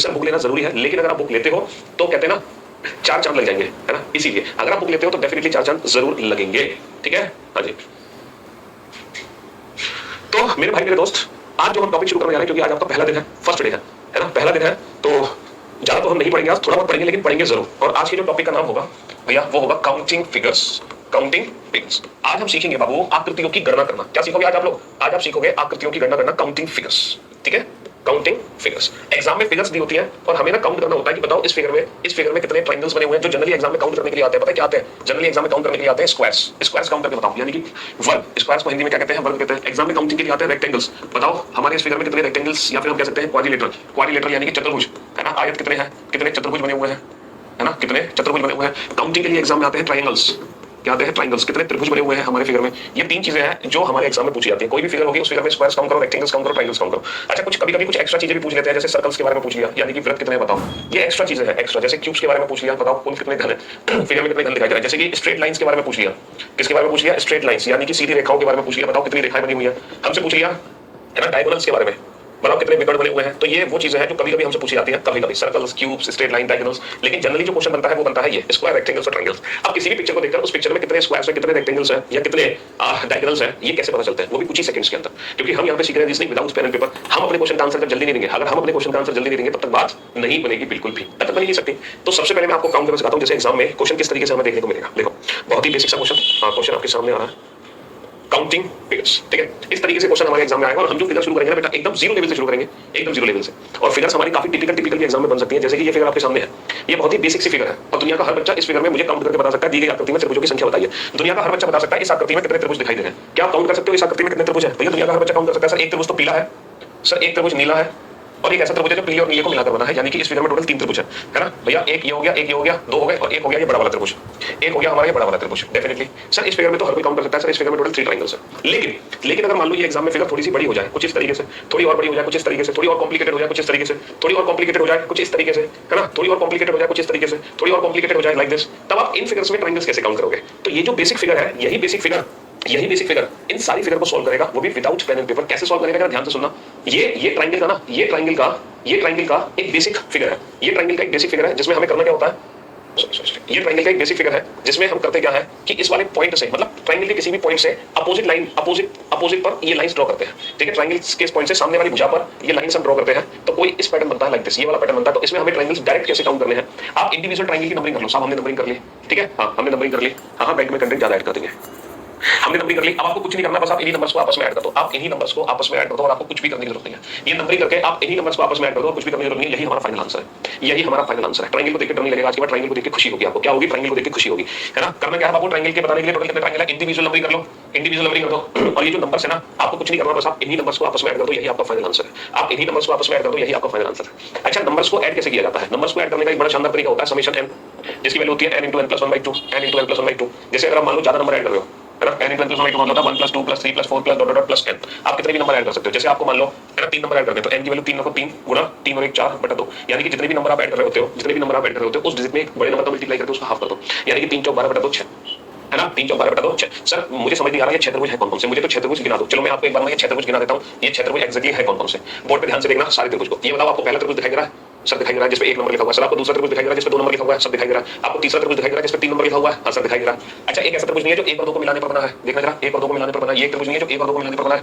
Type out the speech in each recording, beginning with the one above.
Sir book लेना जरूरी है, लेकिन अगर आप बुक लेते हो तो कहते हैं ना 4 चांद लग जाएंगे, है ना, इसीलिए अगर आप बुक लेते हो तो डेफिनेटली 4 चांद जरूर लगेंगे। ठीक है, हाँ जी। तो मेरे भाई मेरे दोस्त, आज जो हम टॉपिक शुरू करने जा रहे हैं, क्योंकि आज आपका पहला दिन है, फर्स्ट डे है ना, पहला दिन है, तो ज्यादा तो हम नहीं पढ़ेंगे आज, थोड़ा बहुत पढ़ेंगे, लेकिन पढ़ेंगे जरूर। और आज के जो टॉपिक का नाम होगा भैया वो होगा काउंटिंग फिगर्स। काउंटिंग फिगर्स आज हम सीखेंगे बाबू आकृतियों की गणना करना। क्या सीखोगे आज आप लोग? आज आप सीखोगे आकृतियों की गणना करना, काउंटिंग फिगर्स। ठीक है, काउंटिंग फिगर्स। एग्जाम में फिगर्स दी होती है और हमें ना काउंट करना होता है कि बताओ इस फिगर में कितने ट्रायंगल्स बने हुए हैं। जो जनरली एग्जाम में काउंट करने के लिए आते हैं, पता है क्या आते हैं? जनरली एग्जाम में काउंट करने के लिए आते हैं स्क्वायर्स। स्क्वायर्स काउंट करके बताओ, यानी कि वर्ग। स्क्वायर्स को हिंदी में क्या कहते हैं? वर्ग कहते हैं। एग्जाम में काउंटिंग के लिए आते हैं रेक्टेंगल्स। बताओ हमारे इस फिगर में कितने रेक्टेंगल्स, या फिर हम कह सकते हैं क्वाड्रिलेटरल। क्वाड्रिलेटरल यानी कि चतुर्भुज, है ना। आयत कितने हैं? कितने चतुर्भुज बने हुए हैं, है ना, कितने चतुर्भुज बने हुए हैं। काउंटिंग के लिए एग्जाम में आते हैं ट्रायंगल्स। क्या आते हैं? ट्रायंगल्स। कितने त्रिभुज बने हुए हैं हमारे फिगर में। ये 3 चीजें हैं जो हमारे एग्जाम में पूछी जाती है। कोई भी फिगर होगी उस फिगर में स्क्वायर्स काउंट करो, रेक्टेंगल्स काउंट करो, ट्रायंगल्स काउंट करो। अच्छा, कुछ कभी-कभी कुछ एक्स्ट्रा चीजें भी पूछ लेते हैं, जैसे सर्कल्स के बारे में पूछ लिया, यानी कि वृत्त कितने बताओ। ये एक्स्ट्रा चीजें हैं, एक्स्ट्रा। जैसे क्यूब्स के बारे में पूछ लिया, बताओ कुल कितने घन है, फिगर में कितने घन दिखाई दे रहे हैं। जैसे कि स्ट्रेट लाइंस के बारे में पूछ लिया। किसके बारे में पूछ लिया? स्ट्रेट लाइंस, यानी कि सीधी रेखाओं के बारे में पूछ लिया, बताओ कितनी रेखाएं बनी हुई है। हमसे पूछ लिया, है ना, डायगोनल्स के बारे में, बताओ कितने विकर्ण बने हुए हैं। तो ये वो चीजें हैं जो कभी-कभी हमसे पूछी जाती हैं, कभी-कभी circles, cubes, straight line, diagonals. लेकिन जनरली जो क्वेश्चन बनता है वो बनता है ये स्क्वायर, रेक्टेंगल्स और ट्रायंगल्स। अब किसी भी पिक्चर को देखकर उस पिक्चर में कितने स्क्वायर्स हैं, कितने रेक्टेंगल्स हैं या कितने डायगोनल्स हैं, ये कैसे पता चलता है? वो भी कुछ ही सेकंड्स के अंदर, क्योंकि हम यहाँ पे सीख रहे हैं reasoning without pen and paper. हम अपने क्वेश्चन का आंसर जल्दी नहीं देंगे। अगर हम अपने क्वेश्चन का आंसर जल्दी नहीं देंगे तब तक बात नहीं बनेगी, बिल्कुल भी तब तक बन नहीं सकती। तो सबसे पहले मैं आपको काउंट करना सिखाता हूँ, जैसे एग्जाम में क्वेश्चन किस तरीके से हमें देखने को मिलेगा। देखो, बहुत ही बेसिक सा क्वेश्चन, क्वेश्चन आपके सामने आ रहा है, काउंटिंग फिगर्स। ठीक है, इस तरीके से क्वेश्चन हमारे एग्जाम में आएगा और हम जो फिगर शुरू करेंगे ना बेटा, एकदम जीरो लेवल से शुरू करेंगे, एकदम जीरो लेवल से। और फिगर्स हमारी काफी टिपिकल भी एग्जाम में बन सकती है। जैसे कि ये फिगर आपके सामने है, ये बहुत ही बेसिक सी फिगर है और दुनिया का हर बच्चा इस फिगर में मुझे काउंट करके बता सकता है। दी गई आकृति में त्रिभुजों की संख्या बताइए। दुनिया का हर बच्चा बता सकता है इस आकृति में कितने त्रिभुज दिखाई दे रहे हैं। क्या आप काउंट कर सकते हो इस आकृति में कितने त्रिभुज है? भैया दुनिया का हर बच्चा काउंट कर सकता है। सर एक त्रिभुज तो पीला है, सर एक त्रिभुज नीला है, और एक ऐसा त्रिभुज है जो पीले और नीले को मिलाकर बना है, यानी कि इस फिगर में टोटल 3 त्रिभुज है ना भैया। एक ये हो गया, एक ये हो गया, 2 हो गए, और एक हो गया ये बड़ा वाला त्रिभुज। एक हो गया हमारा ये बड़ा वाला त्रिभुज। डेफिनेटली सर इस फिगर में तो हर कोई काउंट कर सकता है। सर इस फिगर में टोटल 3 ट्रायंगल्स है। लेकिन अगर मान लो ये एग्जाम में फिगर थोड़ी सी बड़ी हो जाए, कुछ इस तरीके से, थोड़ी और बड़ी हो जाए कुछ इस तरीके से, थोड़ी और कॉम्प्लिकेटेड हो जाए कुछ इस तरीके से, थोड़ी और कॉम्प्लिकेटेड हो जाए कुछ इस तरीके से, है ना, थोड़ी और कॉम्प्लिकेटेड हो जाए कुछ इस तरीके से, थोड़ी और कॉम्प्लिकेटेड हो जाए लाइक दिस, तब आप इन फिगर्स में ट्रायंगल्स कैसे काउंट करोगे? तो ये जो बेसिक फिगर है, यही बेसिक फिगर इन सारी फिगर को सॉल्व करेगा, वो भी विदाउट पेन एंड पेपर। कैसे सॉल्व करेगा? ध्यान से सुनना। ये ट्रायंगल का ना, ये ट्रायंगल का एक बेसिक फिगर है। ये ट्रायंगल का एक बेसिक फिगर है जिसमें हमें करना क्या होता है, ये ट्रायंगल का एक बेसिक फिगर है जिसमें हम करते क्या है कि इस वाले पॉइंट से, मतलब ट्रायंगल के किसी भी पॉइंट से अपोजिट पर ये लाइंस ड्रॉ करते हैं। ठीक है, ट्रायंगल के इस पॉइंट से सामने वाली भुजा पर ये लाइंस हम ड्रॉ करते हैं, तो कोई इस पैटर्न बनता है लाइक दिस, ये वाला पैटर्न बनता है। तो इसमें हमें ट्रायंगल्स डायरेक्ट कैसे काउंट करने हैं? आप इंडिविजुअल ट्रायंगल की नंबरिंग कर लो। साहब हमने नंबरिंग कर ली, ठीक है, हाँ हमने नंबरिंग कर ली, हाँ बैंक में कंटेंट ज्यादा ऐड कर देंगे, हमने नंबरिंग कर ली। अब आपको कुछ नहीं करना, बस आप इन्हीं नंबर्स को आपस में ऐड कर दो। आप इन्हीं नंबर्स को आपस में ऐड कर दो और आपको कुछ भी करने की जरूरत नहीं है। ये नंबरिंग करके आप इन्हीं नंबर्स को आपस में ऐड कर दो, कुछ भी करने की जरूरत नहीं है। यही हमारा फाइनल आंसर है, यही हमारा फाइनल आंसर है। ट्रायंगल को देखकर डर नहीं लगेगा। आज के बाद ट्रायंगल को देख के खुशी होगी आपको। क्या होगी? ट्रायंगल को देख के खुशी होगी, है ना। करना क्या है आपको? ट्रायंगल के बताने के लिए टोटल कितने ट्रायंगल है, इंडिविजुअल नंबरिंग कर लो, इंडिविजुअल नंबरिंग कर दो। और ये जो नंबर्स है ना, आपको कुछ नहीं करना, बस आप इन्हीं नंबर्स को आपस में ऐड कर दो, यही आपका फाइनल आंसर है। आप इन्हीं नंबर्स को आपस में ऐड कर दो, यही आपका फाइनल आंसर है। अच्छा, नंबर्स को ऐड कैसे किया जाता है? नंबर्स को ऐड करने का एक बड़ा शानदार तरीका होता है समेशन n, जिसकी वैल्यू होती है n × n + 1/2, n × n + 1/2। जैसे अगर आप मान लो ज्यादा नंबर ऐड कर रहे हो, है ना, n × n + 1/2 मतलब 1 + 2 + 3 + 4 + ... n। आप कितने भी नंबर ऐड कर सकते हो। जैसे आपको मान लो, है ना, 3 नंबर ऐड करने, तो n की वैल्यू 3 को 3 गुणा 3 और 1 4/2, यानी कि जितने भी नंबर आप ऐड कर रहे होते हो, उस डिजिट में एक बड़े नंबर को मल्टीप्लाई करके उसका हाफ कर दो, यानी कि 3 × 12/2 6, है ना, 3 × 12/2 6। सर मुझे समझ नहीं आ रहा ये 6 त्रिभुज है कौन-कौन से, मुझे तो 6 त्रिभुज गिना दो। चलो मैं आपको एक बार में ये 6 त्रिभुज गिना देता हूं। ये 6 त्रिभुज एग्जैक्टली है कौन-कौन से, बोर्ड पे ध्यान से देखना सारे त्रिभुज को। ये बताओ आपको पहला त्रिभुज दिखाई दे रहा है, सर दिखाई दे रहा है, जिस पे 1 नंबर लिखा हुआ है। सर आपको दूसरा त्रिभुज दिखाई दे रहा है जिस पे 2 नंबर लिखा हुआ है, सर दिखाई दे रहा है। आपको तीसरा त्रिभुज दिखाई दे रहा है जिस पे 3 नंबर लिखा हुआ है, हां सर दिखाई दे रहा है। अच्छा, एक ऐसा त्रिभुज नहीं है जो 1 और 2 को मिलाने पर बना है, देखना जरा, 1 और 2 को मिलाने पर बना है। ये एक त्रिभुज नहीं है जो 1 और 2 को मिलाने पर बना है,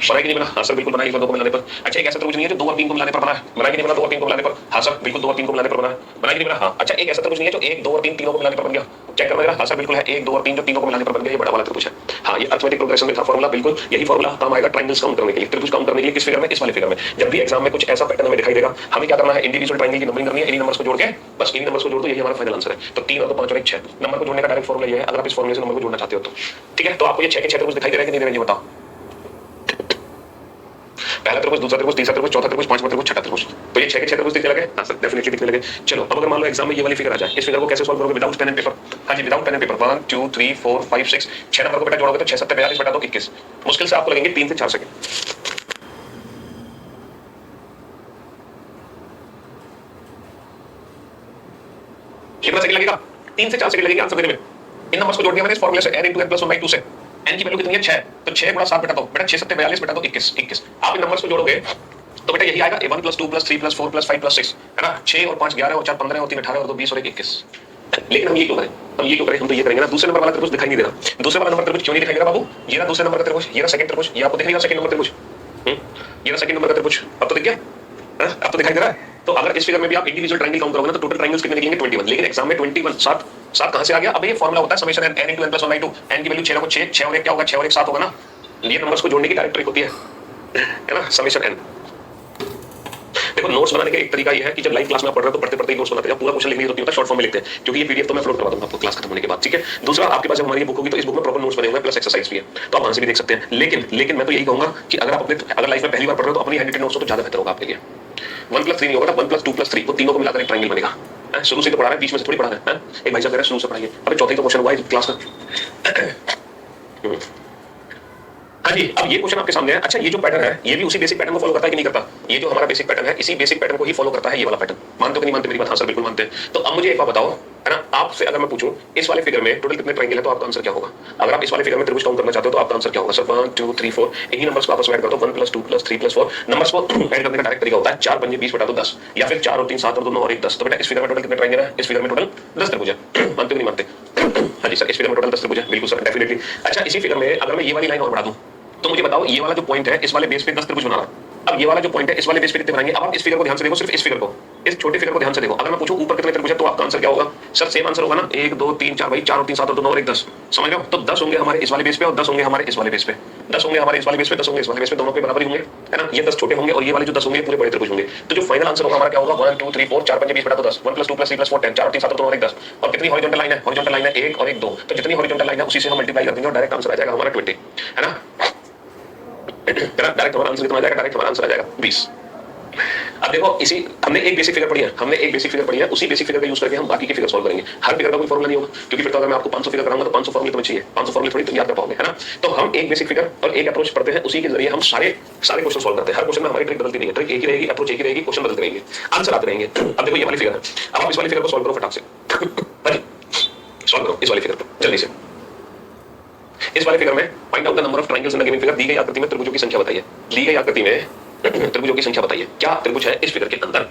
बना कि नहीं बना? हां सर बिल्कुल बना, 1 और 2 को मिलाने पर। अच्छा, एक ऐसा त्रिभुज नहीं है जो 2 और 3 को मिलाने पर बना है, बना कि नहीं बना? 2 और 3 को मिलाने पर, हां सर बिल्कुल 2 और 3 को मिलाने पर बना है, बना कि नहीं बना? हां। अच्छा, एक ऐसा त्रिभुज नहीं है जो 1 2 और 3 तीनों को मिलाने पर बन गया, चेक करना जरा। हां सर बिल्कुल है, 1 2 और 3 जो तीनों को मिलाने पर बन गया, ये बड़ा वाला त्रिभुज है। हां, ये अरिथमेटिक प्रोग्रेशन में था फार्मूला, बिल्कुल यही फार्मूला काम आएगा ट्रायंगल्स काउंट करने के लिए, त्रिभुज काउंट करने के लिए। किस फिगर में? इस वाले फिगर में। जब भी एग्जाम में कुछ ऐसा पैटर्न हमें दिखाई देगा, हमें क्या करना है? इंडिविजुअल ट्रायंगल की नंबरिंग करनी है, इन्हीं नंबर्स को जोड़ के, बस इन्हीं नंबर्स को जोड़ दो, यही हमारा फाइनल आंसर है। तो 3 और 2 5 और 1 6 नंबर को जोड़ने का डायरेक्ट फार्मूला ये है, अगर आप इस फार्मूले से नंबर को जोड़ना चाहते हो तो। ठीक है, तो आपको ये 6 के 6 त्रिभुज दिखाई दे रहे हैं कि नहीं दे रहे हैं, ये बताओ। पहला त्रिभुज, दूसरा त्रिभुज, तीसरा त्रिभुज, चौथा त्रिभुज, पांचवा त्रिभुज, छठा त्रिभुज। तो ये 6 के 6 त्रिभुज दिखने लगे? हां सर डेफिनेटली दिखने लगे। चलो अब अगर मान लो एग्जाम में ये वाली फिगर आ जाए, इस फिगर को कैसे सॉल्व करोगे विदाउट पेन एंड पेपर? हां जी, without pen and paper. 1 2 3 4 5 6 6 number को बेटा जोड़ोगे तो 6 7 42 बटा 2 21। मुश्किल से आपको लगेंगे 3 से 4 सेकंड। कितना सेकंड लगेगा? 3 से 4 सेकंड लगेंगे आंसर देने में। इन नंबर्स को जोड़ दिया मैंने इस फार्मूले से, n × n + 1/2 से। n की वैल्यू कितनी है? 6, तो 6 × 7 बटा 2 बेटा 6 7 42 बटा 2 21 21। आप इन नंबर्स को जोड़ोगे तो बेटा यही आएगा A1 + 2 + 3 + 4 + 5 + 6 है ना, 6 और 5 11 और 4 15 और 3 18 और 2 20 और 1 21। लेकिन हम ये क्यों करें, हम तो ये करेंगे ना, दूसरे नंबर वाला त्रिभुज दिखाई नहीं दे रहा। दूसरे वाला नंबर त्रिभुज क्यों नहीं दिखाई दे रहा बाबू, ये रहा दूसरे नंबर का त्रिभुज, ये रहा सेकंड त्रिभुज, ये आपको दिख रहा है सेकंड नंबर त्रिभुज, ये रहा सेकंड नंबर का त्रिभुज, अब तो दिख गया, अब तो दिखाई दे रहा है। तो अगर इस फिगर में भी आप इंडिविजुअल ट्रायंगल काउंट करोगे ना, तो टोटल ट्रायंगल्स कितने निकलेंगे 21, लेकिन एग्जाम में 21 7 7 कहां से आ गया, अब ये फार्मूला होता है समेशन n * n + 1/2, n की वैल्यू 6 रखो, 6 6 और 1 क्या होगा, 6 और 1 7 होगा ना, ये नंबर्स को जोड़ने की डायरेक्ट ट्रिक होती है ना, समेशन n। देखो नोट्स बनाने का एक तरीका ये है कि जब लाइव क्लास में आप पढ़ रहे हो तो पढ़ते पढ़ते नोट्स बनाते हैं, पूरा क्वेश्चन लिखने की जरूरत नहीं होता, शॉर्ट फॉर्म में लिखते हैं, क्योंकि ये पीडीएफ तो मैं अपलोड करवा दूंगा आपको क्लास खत्म होने के बाद, ठीक है। दूसरा आपके पास जब हमारी बुक होगी तो इस बुक में प्रॉपर नोट्स बने हुए हैं प्लस एक्सरसाइज भी है, तो आप वहां से भी देख सकते हैं। लेकिन मैं तो यही कहूंगा कि अगर आप अगर लाइफ में पहली बार पढ़ रहे हो तो अपनी हैंड रिटन नोट्स हो तो ज्यादा बेहतर होगा आपके लिए। 1 + 3 नहीं होगा ना, 1 + 2 + 3, वो तीनों को मिलाकर एक ट्रायंगल बनेगा। शुरू से तो पढ़ा रहे हैं, बीच में से थोड़ी पढ़ा रहे हैं। एक भाई साहब कह रहे हैं शुरू से पढ़ाइए, अबे चौथी तो क्वेश्चन हुआ है क्लास का। हाँ जी, अब ये क्वेश्चन आपके सामने है। अच्छा ये जो पैटर्न है ये भी उसी बेसिक पैटर्न को फॉलो करता है कि नहीं करता, ये जो हमारा बेसिक पैटर्न है इसी बेसिक पैटर्न को ही फॉलो करता है ये वाला पैटर्न। मानते हो कि नहीं मानते मेरी बात? हाँ सर बिल्कुल मानते हैं। तो अब मुझे एक बात बताओ, है ना, आपसे अगर मैं पूछूं इस वाले फिगर में टोटल कितने ट्रायंगल है तो आपका आंसर क्या होगा? अगर आप इस वाले फिगर में त्रिभुज काउंट करना चाहते हो तो आपका आंसर क्या होगा? सर 1 2 3 4 इन्हीं नंबर्स को आपस में ऐड कर दो, 1 + 2 + 3 + 4 नंबर्स को ऐड करने का डायरेक्ट तरीका होता है 4 × 5 = 20 बटा 2 10, या फिर 4 और 3 7 और 2 9 और 1 10। तो बेटा इस फिगर में टोटल कितने ट्रायंगल है? इस फिगर में टोटल 10 त्रिभुज है। मानते हो नहीं मानते? हाँ जी सर, इस फिगर में टोटल 10 त्रिभुज है, बिल्कुल सर डेफिनेटली। अच्छा इसी फिगर में अगर मैं ये वाली लाइन और बढ़ा दूं तो मुझे बताओ ये वाला जो पॉइंट है इस वाले बेस पे 10 त्रिभुज बना रहा है। अब ये वाला जो पॉइंट है इस वाले बेस पे कितने बनाएंगे? अब आप इस फिगर को ध्यान से देखो, सिर्फ इस फिगर को, इस छोटे फिगर को ध्यान से देखो। अगर मैं पूछूं ऊपर कितने त्रिभुज है तो आपका आंसर क्या होगा? सर सेम आंसर होगा ना, 1 2 3 4 भाई, 4 और 3 7 और 2 9 और 1 10। समझ रहे हो? तो 10 होंगे हमारे इस वाले बेस पे और 10 होंगे हमारे इस वाले बेस पे, 10 होंगे हमारे इस वाले बेस पे, 10 होंगे इस वाले बेस पे, दोनों पे बराबर ही होंगे, है ना। ये 10 छोटे होंगे और ये वाले जो 10 होंगे पूरे बड़े त्रिभुज होंगे। तो जो फाइनल आंसर होगा हमारा क्या होगा? 1 2 3 4 4 5 20 बटा 2 10, 1 + 2 + 3 + 4 10, 4 और 3 7 और 2 और 1 10। और कितनी हॉरिजॉन्टल लाइन है? हॉरिजॉन्टल लाइन है 1 और 1 2, तो जितनी हॉरिजॉन्टल लाइन है उसी से हम मल्टीप्लाई कर देंगे और डायरेक्ट आंसर आ जाएगा हमारा 20, है ना। डायरेक्ट हमारा आंसर कितना आ जाएगा? डायरेक्ट हमारा आंसर आ जाएगा 20। अब देखो इसी हमने एक बेसिक फिगर पढ़ी है, उसी बेसिक फिगर का यूज करके हम बाकी के फिगर सॉल्व करेंगे। हर फिगर का कोई फॉर्मूला नहीं होगा, क्योंकि फिर तो अगर मैं आपको 500 फिगर कराऊंगा तो 500 फॉर्मूले तुम्हें चाहिए, 500 फॉर्मूले थोड़ी तुम याद कर पाओगे, है ना। तो हम एक बेसिक फिगर और एक अप्रोच पढ़ते हैं, उसी के जरिए हम सारे क्वेश्चन सॉल्व करते हैं। हर क्वेश्चन में हमारी ट्रिक बदलती नहीं है, ट्रिक एक ही रहेगी, अप्रोच एक ही रहेगी, क्वेश्चन बदलते रहेंगे, आंसर आते रहेंगे। अब देखो ये वाली फिगर है, अब आप इस वाली फिगर को सॉल्व करो फटाक से, सॉल्व करो इस वाली फिगर को जल्दी से। इस वाले फिगर में find out the number of triangles in the given figure. दी गई आकृति में त्रिभुजों की संख्या बताइए, दी गई आकृति में त्रिभुजों की संख्या बताइए, क्या त्रिभुज है इस फिगर के अंदर।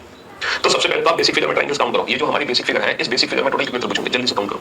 तो सबसे पहले तो आप बेसिक फिगर में ट्रायंगल्स काउंट करो। ये जो हमारी बेसिक फिगर है, इस बेसिक फिगर में टोटल कितने त्रिभुज होंगे जल्दी से काउंट करो।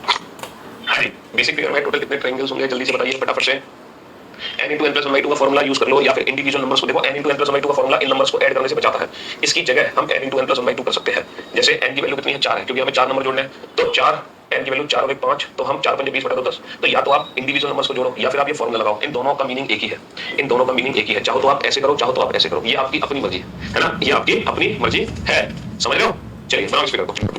हां बेसिक फिगर में टोटल कितने ट्रायंगल्स होंगे जल्दी से बताइए फटाफट से। n * n + 1/2 का फार्मूला यूज कर लो, या फिर इंडिविजुअल नंबर्स को देखो, n * n + 1/2 का फार्मूला इन नंबर्स को ऐड करने से बचाता है। इसकी जगह हम n * n + 1/2 कर सकते हैं। जैसे n की वैल्यू कितनी है 4 है, क्योंकि हमें 4 नंबर जोड़ने हैं, तो 4 n की वैल्यू 4 और 1 5, तो हम 4 × 5 = 20 बटा 2 10। तो या तो आप इंडिविजुअल नंबर्स को जोड़ो या फिर आप ये फार्मूला लगाओ, इन दोनों का मीनिंग एक ही है, इन दोनों का मीनिंग एक ही है। चाहो तो आप ऐसे करो, चाहो तो आप ऐसे करो, ये आपकी अपनी मर्जी है ना, ये आपकी अपनी मर्जी है, समझ रहे हो। चलिए बनाओ इस फिगर को।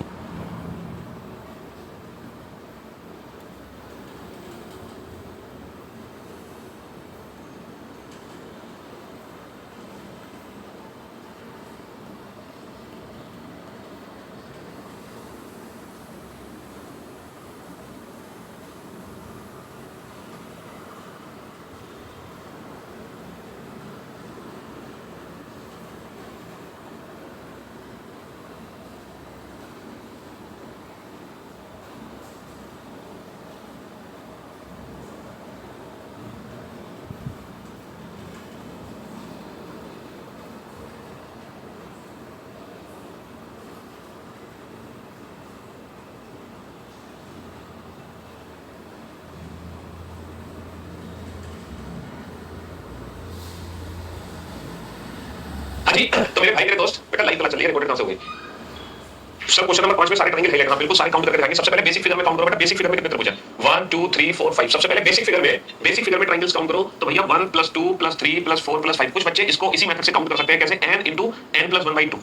जी तो मेरे भाई मेरे दोस्त बेटा लाइव क्लास चल रही है, रिकॉर्डेड कहां से हो गई? सर क्वेश्चन नंबर 5 में सारे ट्रायंगल है, बिल्कुल सारे काउंट करके दिखाएंगे। सबसे पहले बेसिक फिगर में काउंट करो बेटा, बेसिक फिगर में कितने त्रिभुज है? 1 2 3 4 5। सबसे पहले बेसिक फिगर में ट्रायंगल्स काउंट करो। तो भैया 1 + 2 + 3 + 4 + 5। कुछ बच्चे इसको इसी मेथड से काउंट कर सकते हैं, कैसे? n * n + 1/2।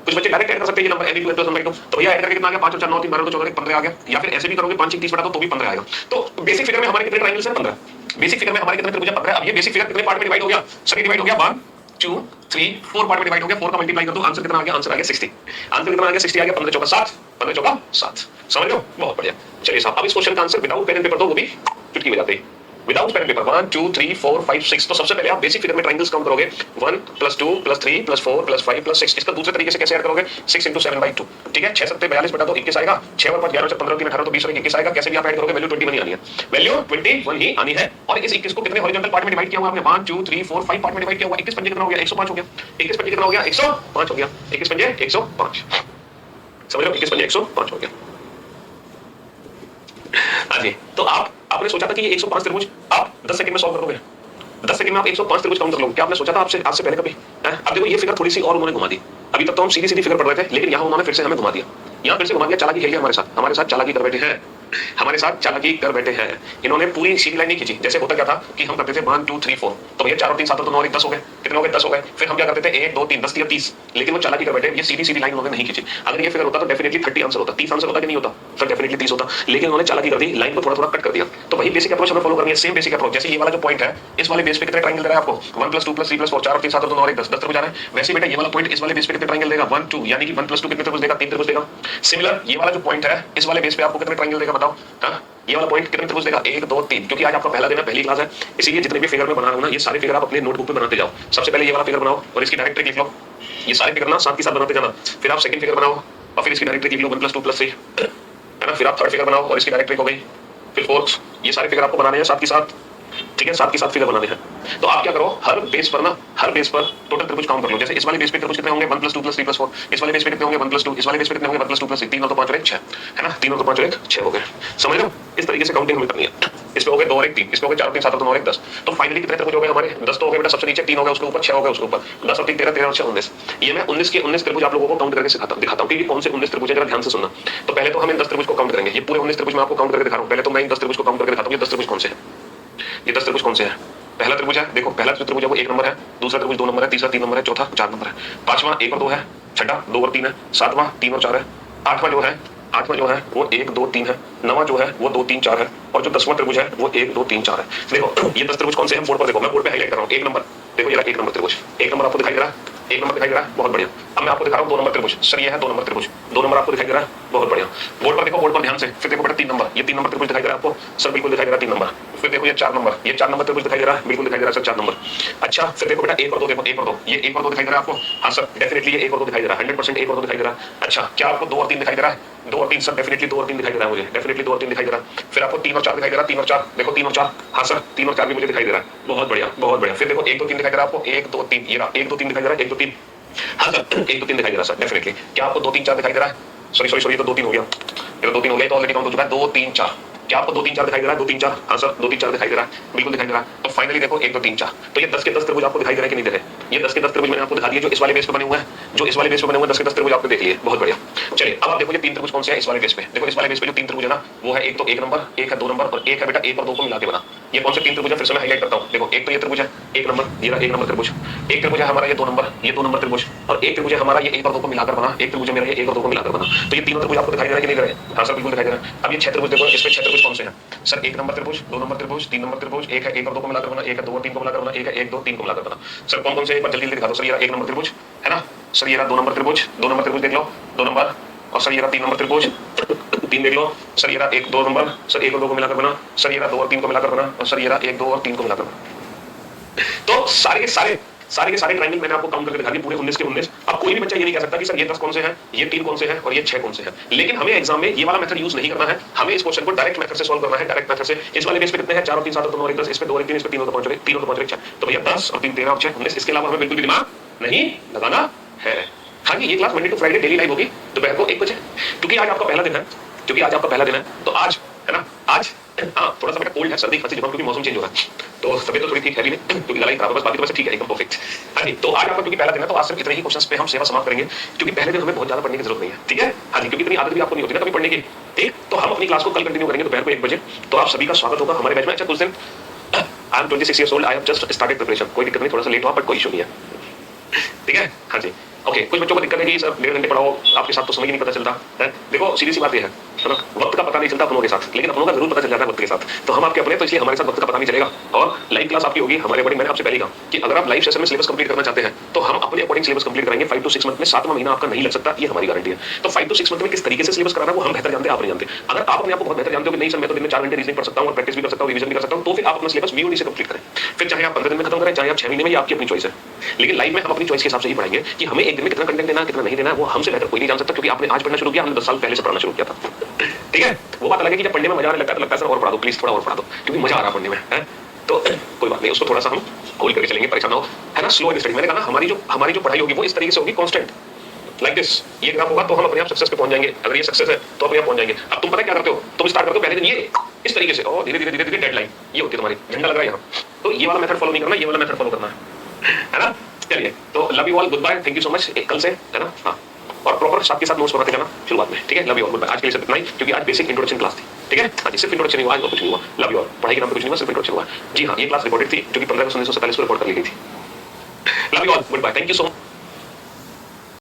कुछ बच्चे डायरेक्ट ऐड कर सकते हैं ये नंबर n * n + 1/2। तो भैया ऐड करके कितना आ गया? 5 और 4 9 3 12 14 15 आ गया। या फिर ऐसे भी करोगे 5 × 30 बटा 2 तो भी 15 आएगा। तो बेसिक फिगर में हमारे कितने ट्रायंगल्स हैं? 15। बेसिक फिगर में हमारे कितने त्रिभुज हैं? 15। अब ये बेसिक फिगर कितने पार्ट में डिवाइड हो गया? सभी डिवाइड हो गया 1 2 3 4 पार्ट में डिवाइड हो गया। 4 का मल्टीप्लाई कर दो, आंसर कितना आ गया? आंसर आ गया 60। आंसर कितना आ गया? 60 आ गया। 15 × 4 = 7, 15 × 4 = 7। समझ रहे हो? बहुत बढ़िया। चलिए साहब अब इस क्वेश्चन का answer without pen and paper दो, वो भी चुटकी बजाते ही। Without pen paper 1 2 3 4 5 6। तो सबसे पहले आप बेसिक फिगर में ट्रायंगल्स काउंट करोगे 1 + 2 + 3 + 4 + 5 + 6। इसका दूसरे तरीके से कैसे ऐड करोगे 6 × 7/2। ठीक है 6 7 42 बटा 2 21 आएगा। 6 और 5 11 4 15 3 18 तो 20 और 21 आएगा। कैसे भी आप ऐड करोगे वैल्यू 21 ही आनी है, वैल्यू 21 ही आनी है। और इस 21 को कितने हॉरिजॉन्टल पार्ट में डिवाइड किया हुआ आपने 1 2 3 4 5 पार्ट में डिवाइड किया हुआ। 21 पंजे कितना हो गया 105 हो गया। 21 पंजे कितना हो गया 105 हो गया। 21 पंजे 105 समझ लो 21 पंजे 105 हो गया। हाँ जी तो आपने सोचा था कि ये 105 त्रिभुज आप 10 सेकंड में सॉल्व कर दोगे। 10 सेकंड में आप 105 त्रिभुज काउंट कर लोगे। क्या आपने सोचा था आपसे आज से पहले कभी? अब देखो ये फिगर थोड़ी सी और उन्होंने घुमा दी। अभी तक तो हम सीधी सीधी फिगर पढ़ रहे थे, लेकिन यहाँ उन्होंने फिर से हमें घुमा दिया। यहाँ फिर से घुमा दिया, चालाकी खेल लिया हमारे साथ चालाकी कर बैठे हैं, हमारे साथ चालाकी कर बैठे हैं। इन्होंने पूरी सीधी लाइन नहीं खींची। जैसे होता क्या था कि हम करते थे 1 2 3 4, तो भैया 4 और 3 7 और 9 और 1 10 हो गए। कितने हो गए 10 हो गए। फिर हम क्या करते थे 1 2 3 10 30। लेकिन वो चालाकी कर बैठे, ये सीधी सीधी लाइन उन्होंने नहीं खींची। अगर ये फिगर होता तो डेफिनेटली 30 आंसर होता, 30 आंसर होता कि नहीं होता, फिर डेफिनेटली 30 होता। लेकिन उन्होंने चालाकी कर दी, लाइन को थोड़ा थोड़ा कट कर दिया। तो वही बेसिक अप्रोच हमें फॉलो करनी है, सेम बेसिक अप्रोच। जैसे ये वाला जो पॉइंट है इस वाले बेस पे कितने ट्रायंगल दे रहा है आपको 1 + 2 + 3 + 4 4 और 3 7 और 2 और 1 10 10 त्रिभुज आ रहे हैं। वैसे बेटा ये वाला पॉइंट इस वाले बेस पे कितने ट्रायंगल देगा 1 2, यानी कि 1 + 2 कितने त्रिभुज देगा 3 त्रिभुज देगा। सिमिलर ये वाला जो पॉइंट है इस वाले बेस पे आपको कितने ट्रायंगल देगा बताओ। हां ये वाला पॉइंट कितने त्रिभुज देगा 1 2 3। क्योंकि आज आपका पहला दिन है, पहली क्लास है, इसीलिए जितने भी फिगर में बना रहा हूं ना ये सारे फिगर आप अपने नोटबुक पे बनाते जाओ। सबसे पहले ये वाला फिगर बनाओ और इसकी डायरेक्ट ट्रिक लिख लो। ये सारे फिगर ना साथ के साथ बनाते जाना। फिर आप सेकंड फिगर बनाओ और फिर इसकी डायरेक्ट ट्रिक लिख लो 1 + 2 + 3 है ना। फिर आप थर्ड फिगर बनाओ और इसकी डायरेक्ट ट्रिक हो गई। फिर फोर्थ, ये सारे फिगर आपको बनाने हैं साथ के साथ। ठीक है साथ के साथ फिगर बनाने हैं। तो आप क्या करो हर बेस पर टोटल त्रिभुज काउंट कर लो। जैसे इस वाले बेस पे त्रिभुज कितने होंगे 1 + 2 + 3 + 4। इस वाले बेस पे कितने होंगे 1 + 2। इस वाले बेस पे कितने होंगे 1 + 2 + 3 3 और 2 5 और 1 6 है ना। 3 और 2 5 और 1 6 हो गए। समझ लो इस तरीके से काउंटिंग हमें करनी है। इस पे हो गए 2 और 1 3, इस पे हो गए 4 और 3 7 और 2 और 1 10। तो फाइनली कितने त्रिभुज हो गए हमारे 10 तो हो गए बेटा। सबसे नीचे 3 हो गए, उसके ऊपर 6 हो गए, उसके ऊपर 10 और 3 13 13 और 6 19। ये मैं 19 के 19 त्रिभुज आप लोगों को काउंट करके दिखाता हूं कि कौन से 19 त्रिभुज है, जरा ध्यान से सुनना। तो पहले तो हम इन 10 त्रिभुज को काउंट करेंगे। ये पूरे 19 त्रिभुज मैं आपको काउंट करके दिखा रहा हूं। पहले तो मैं इन 10 त्रिभुज को काउंट करके दिखाता हूं। ये 10 त्रिभुज कौन से हैं, ये 10 त्रिभुज कौन से हैं। पहला त्रिभुज है, देखो पहला जो त्रिभुज है वो 1 नंबर है, दूसरा त्रिभुज 2 नंबर है, तीसरा 3 नंबर है, चौथा 4 नंबर है, पांचवा 1 और 2 है, छठा 2 और 3 है, सातवां 3 और 4 है, आठवां जो है वो 1 2 3 है, नवा जो है वो 2 3 4 है, और जो 10वां त्रिभुज है वो 1 2 3 4 है। देखो ये 10 त्रिभुज कौन से हैं बोर्ड पर देखो, मैं बोर्ड पे हाईलाइट कर रहा हूं। 1 नंबर देखो ये 1 नंबर त्रिभुज, 1 नंबर आपको दिखाई दे रहा है, 1 नंबर दिखाई दे रहा है, बहुत बढ़िया। अब मैं आपको दिखा रहा हूं 2 नंबर त्रिभुज। सर ये है 2 नंबर त्रिभुज, 2 नंबर आपको दिखाई दे रहा है, बहुत बढ़िया। बोर्ड पर देखो, बोर्ड पर ध्यान से। फिर देखो बेटा 3 नंबर, ये 3 नंबर त्रिभुज दिखाई दे रहा है आपको, सर बिल्कुल दिखाई दे रहा है 3 नंबर। फिर देखो ये 4 नंबर, ये 4 नंबर त्रिभुज दिखाई दे रहा है, बिल्कुल दिखाई दे रहा है सर 4 नंबर। अच्छा फिर देखो बेटा 1 और 2, देखो 1 और 2, ये 1 और 2 दिखाई दे रहा है आपको। हां सर डेफिनेटली ये 1 और 2 दिखाई दे रहा है, 100% 1 और 2 दिखाई दे रहा है। अच्छा क्या आपको 2 और 3 दिखाई दे रहा है, 2 और 3 सर डेफिनेटली 2 और 3 दिखाई दे रहा है मुझे, डेफिनेटली 2 और 3 दिखाई दे रहा है। फिर आपको 3 और 4 दिखाई दे रहा है, 3 और 4 देखो 3 और 4, हां सर 3 और 4 भी मुझे दिखाई दे रहा है, बहुत बढ़िया बहुत बढ़िया। फिर देखो 1 2 3 दिखाई दे रहा है आपको, 1 2 3 ये रहा, 1 2 3 दिखाई दे रहा है, 1 2 3 हां सर 1 2 3 दिखाई दे रहा है सर डेफिनेटली। क्या आपको 2 3 4 दिखाई दे रहा है, सॉरी ये तो 2 3 हो गया, ये तो 2 3 हो गया, तो ऑलरेडी काउंट हो चुका है 2 3 4। क्या आपको 2 3 4 दिखाई दे रहा है, 2 3 4 हां सर 2 3 4 दिखाई दे रहा है, बिल्कुल दिखाई दे रहा है। तो फाइनली देखो 1 2 3 4, तो ये 10 के 10 त्रिभुज आपको दिखाई दे रहे हैं कि नहीं दे रहे। ये 10 के 10 त्रिभुज मैंने आपको दिखा दिए जो इस वाले बेस पे बने हुए हैं, जो इस वाले बेस पे बने हुए हैं 10 के 10 त्रिभुज आपने देख लिए, बहुत बढ़िया। चलिए अब आप देखो ये 3 त्रिभुज कौन से हैं इस वाले बेस पे। देखो इस वाले बेस पे जो 3 त्रिभुज है ना वो है एक तो 1 नंबर, एक है 2 नंबर और एक है बेटा 1 और 2 को मिला के बना। ये कौन से 3 त्रिभुज है फिर से मैं हाईलाइट करता हूं। देखो एक तो ये त्रिभुज है 1 नंबर, ये रहा 1 नंबर त्रिभुज, एक त्रिभुज है हमारा ये 2 नंबर, ये 2 नंबर त्रिभुज, और एक त्रिभुज है हमारा ये 1 और 2 को मिलाकर बना, एक त्रिभुज है मेरा ये 1 और 2 को मिलाकर बना। तो ये तीनों त्रिभुज आपको दिखाई दे रहा है कि नहीं दे रहे। हां सर बिल्कुल दिखाई दे रहा है। अब ये 6 त्रिभुज देखो, इसमें 6 त्रिभुज कौन से हैं सर, 1 नंबर त्रिभुज, 2 नंबर त्रिभुज, 3 नंबर त्रिभुज, एक है 1 और 2 को मिलाकर बना, एक है 2 और 3 को मिलाकर बना, एक है 1 2 3 को मिलाकर बना। सर कौन कौन से एक बार जल्दी जल्दी दिखा दो। सर ये रहा 1 नंबर त्रिभुज है ना, सर ये रहा 2 नंबर त्रिभुज, 2 नंबर त्रिभुज देख लो 2 नंबर, और सर ये रहा 3 नंबर त्रिभुज 3 देख लो, सर ये रहा 1 2 नंबर, सर 1 और 2 को मिलाकर बना, सर ये रहा 2 और 3 को मिलाकर बना, और सर ये रहा 1 2 और 3 को मिलाकर बना। तो सारे के सारे ट्रायंगल मैंने आपको काउंट करके दिखा दिए पूरे 19 के 19। अब कोई भी बच्चा ये नहीं कह सकता कि सर ये 10 कौन से हैं, ये 3 कौन से हैं और ये 6 कौन से हैं। लेकिन हमें एग्जाम में ये वाला मेथड यूज नहीं करना है, हमें इस क्वेश्चन को डायरेक्ट मेथड से सॉल्व करना है। डायरेक्ट मेथड से इस वाले बेस पे कितने हैं 4 और 3 7 और 2 और 1 10, इस पे 2 और 1 3, इस पे 3 और 2 5 और 1 3 और 2 5 और 1 6। तो भैया 10 और 3 13 और 6 19। इसके अलावा हमें बिल्कुल भी दिमाग नहीं लगाना है। हाँ जी ये class Monday to Friday daily live होगी दोपहर को 1 बजे, क्योंकि आज आपका पहला दिन है, तो आज है ना, आज हाँ थोड़ा सा बेटा कोल्ड है, सर्दी खांसी जुकाम, क्योंकि मौसम चेंज हो रहा है, तो तबीयत तो थोड़ी ठीक है भी नहीं, क्योंकि लड़ाई खराब है बस, बाकी तो वैसे ठीक है एकदम परफेक्ट। हाँ जी तो आज आपका क्योंकि पहला दिन है तो आज सिर्फ इतने ही क्वेश्चंस पे हम सेवा समाप्त करेंगे, क्योंकि पहले दिन हमें बहुत ज्यादा पढ़ने की जरूरत नहीं है। ठीक है हाँ जी, क्योंकि इतनी आदत भी आपको नहीं होती ना कभी पढ़ने की। ठीक तो हम अपनी क्लास को कल कंटिन्यू करेंगे दोपहर को 1 बजे। तो आप सभी का स्वागत होगा हमारे बैच में। अच्छा कुछ दिन I am 26 years old, I have just started preparation, कोई दिक्कत नहीं, थोड़ा सा लेट हुआ बट कोई इशू नहीं है। ठीक है हाँ जी ओके, कुछ बच्चों को दिक्कत है कि सर 1.5 घंटे पढ़ाओ, आपके साथ तो समय ही नहीं पता चलता है। देखो सीधी सी बात ये है ना, वक्त का पता नहीं चलता अपनों के साथ, लेकिन अपनों का जरूर पता चल जाता है वक्त के साथ। तो हम आपके अपने, तो इसलिए हमारे साथ वक्त का पता नहीं चलेगा। और लाइव क्लास आपकी होगी हमारे अकॉर्डिंग। मैंने आपसे पहले कहा कि अगर आप लाइव सेशन में सिलेबस कंप्लीट करना चाहते हैं तो हम अपने अकॉर्डिंग सिलेबस कंप्लीट कराएंगे 5 to 6 मंथ में। 7वां महीना आपका नहीं लग सकता, ये हमारी गारंटी है। तो 5 to 6 मंथ में किस तरीके से सिलेबस कराना है वो हम बेहतर जानते हैं, आप नहीं जानते। अगर आप अपने आप को बहुत बेहतर जानते हो कि नहीं सर मैं तो दिन में 4 घंटे रीजनिंग पढ़ सकता हूं और प्रैक्टिस भी कर सकता हूं, रिवीजन भी कर सकता हूं, तो फिर आप अपना सिलेबस VOD से कंप्लीट करें। फिर चाहे आप 15 दिन में खत्म करें, चाहे आप 6 महीने में, ये आपकी अपनी चॉइस है। लेकिन लाइव में हम अपनी चॉइस के हिसाब से ही पढ़ाएंगे कि हमें एक दिन में कितना कंटेंट देना है, कितना नहीं देना है, वो हमसे बेहतर कोई नहीं जान सकता, क्योंकि आपने आज पढ़ना शुरू किया, हमने 10 साल पहले से पढ़ना शुरू किया था। ठीक है, वो बात अलग है कि जब पढ़ने में मजा आने लगता है तो लगता है सर और पढ़ा दो प्लीज, थोड़ा और पढ़ा दो, क्योंकि मजा आ रहा है पढ़ने में है। तो कोई बात नहीं, उसको थोड़ा सा हम होल्ड करके चलेंगे, परेशान ना हो, है ना। स्लो एंड स्टडी, मैंने कहा ना हमारी जो पढ़ाई होगी वो इस तरीके से होगी, कांस्टेंट लाइक दिस। ये ग्राफ होगा तो हम अपने आप सक्सेस पे पहुंच जाएंगे। अगर ये सक्सेस है तो अपने आप पहुंच जाएंगे। अब तुम पता क्या करते हो, तुम स्टार्ट करते हो पहले दिन ये इस तरीके से, और धीरे धीरे धीरे धीरे डेडलाइन ये होती है तुम्हारी, झंडा लग रहा है यहाँ। तो ये वाला मेथड फॉलो नहीं करना, ये वाला मेथड फॉलो करना है ना। चलिए, तो love you all, goodbye, thank you so much. कल से है ना, हाँ, और प्रॉपर साथ के साथ नोट्स बनाते जाना शुरुआत में, ठीक है। Love you all, goodbye. आज के लिए सिर्फ इतना ही, क्योंकि आज बेसिक इंट्रोडक्शन क्लास थी, ठीक है। आज सिर्फ इंट्रोडक्शन ही हुआ, आज और कुछ नहीं हुआ। लव यू ऑल, पढ़ाई के नाम पे कुछ नहीं हुआ, सिर्फ इंट्रोडक्शन हुआ। जी हाँ, ये क्लास रिकॉर्डेड थी जो कि 15 अगस्त 1947 को रिकॉर्ड कर ली गई थी। Love you all, goodbye, thank you so much.